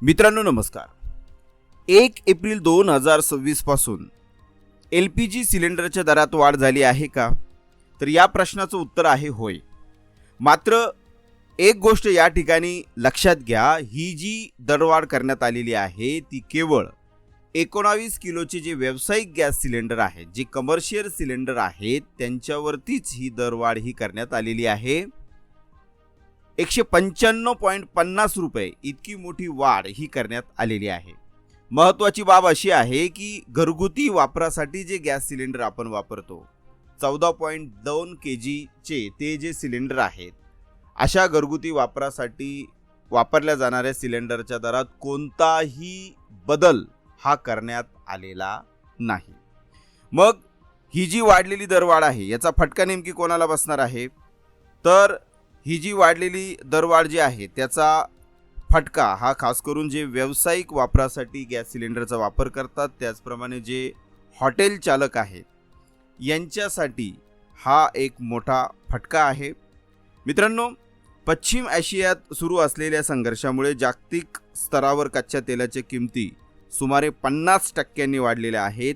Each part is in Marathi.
मित्रांनो नमस्कार. 1 एप्रिल 2026 पासून LPG सिलेंडरच्या दरात वाढ झाली आहे का? तर या प्रश्नाचं उत्तर आहे होय. मात्र एक गोष्ट या ठिकाणी लक्षात घ्या, ही जी दरवाढ करण्यात आलेली आहे ती केवळ 19 किलोचे जे व्यावसायिक गॅस सिलेंडर आहेत, जे कमर्शियल सिलेंडर आहेत, त्यांच्यावरतीच ही दरवाढ ही करण्यात आलेली आहे. 195.50 रुपये इतकी मोठी वाढ ही करण्यात आलेली आहे. महत्त्वाची बाब अशी आहे की घरगुती वापरासाठी जे गॅस सिलेंडर आपण वापरतो, 14.2 kgचे ते जे सिलेंडर आहेत, अशा घरगुती वापरासाठी वापरल्या जाणाऱ्या सिलेंडरच्या दरात कोणताही बदल हा करण्यात आलेला नाही. मग ही जी वाढलेली दरवाढ आहे याचा फटका नेमकी कोणाला बसणार आहे? तर ही जी वाढलेली दरवाढ जी आहे त्याचा फटका हा खास करून जे व्यावसायिक वापरासाठी गॅस सिलेंडरचा वापर करतात, त्याचप्रमाणे जे हॉटेल चालक आहेत यांच्यासाठी हा एक मोठा फटका आहे. मित्रांनो, पश्चिम आशियात सुरू असलेल्या संघर्षामुळे जागतिक स्तरावर कच्च्या तेलाच्या किमती सुमारे 50% वाढलेल्या आहेत.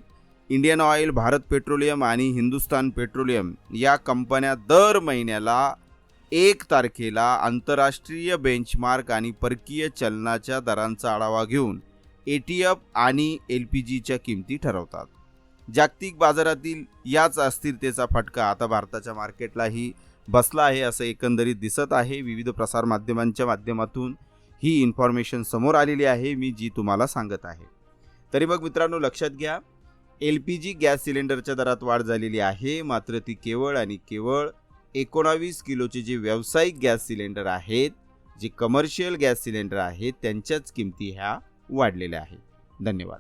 इंडियन ऑइल, भारत पेट्रोलियम आणि हिंदुस्तान पेट्रोलियम या कंपन्या दर महिन्याला 1 तारखेला आंतरराष्ट्रीय बेंचमार्क आणि परकीय चलनाच्या दरांचा आढावा घेऊन ATF आणि LPGच्या किमती ठरवतात. जागतिक बाजारातील याच अस्थिरतेचा फटका आता भारताच्या मार्केटलाही बसला आहे असं एकंदरीत दिसत आहे. विविध प्रसार माध्यमांच्या माध्यमातून ही इन्फॉर्मेशन समोर आलेली आहे, मी जी तुम्हाला सांगत आहे. तरी मग मित्रांनो लक्षात घ्या, LPG गॅस सिलेंडरच्या दरात वाढ झालेली आहे, मात्र ती केवळ आणि केवळ 19 किलोचे जे व्यावसायिक गॅस सिलेंडर आहेत, जे कमर्शियल गॅस सिलेंडर आहेत, त्यांच्याच किमती ह्या वाढलेल्या आहेत. धन्यवाद.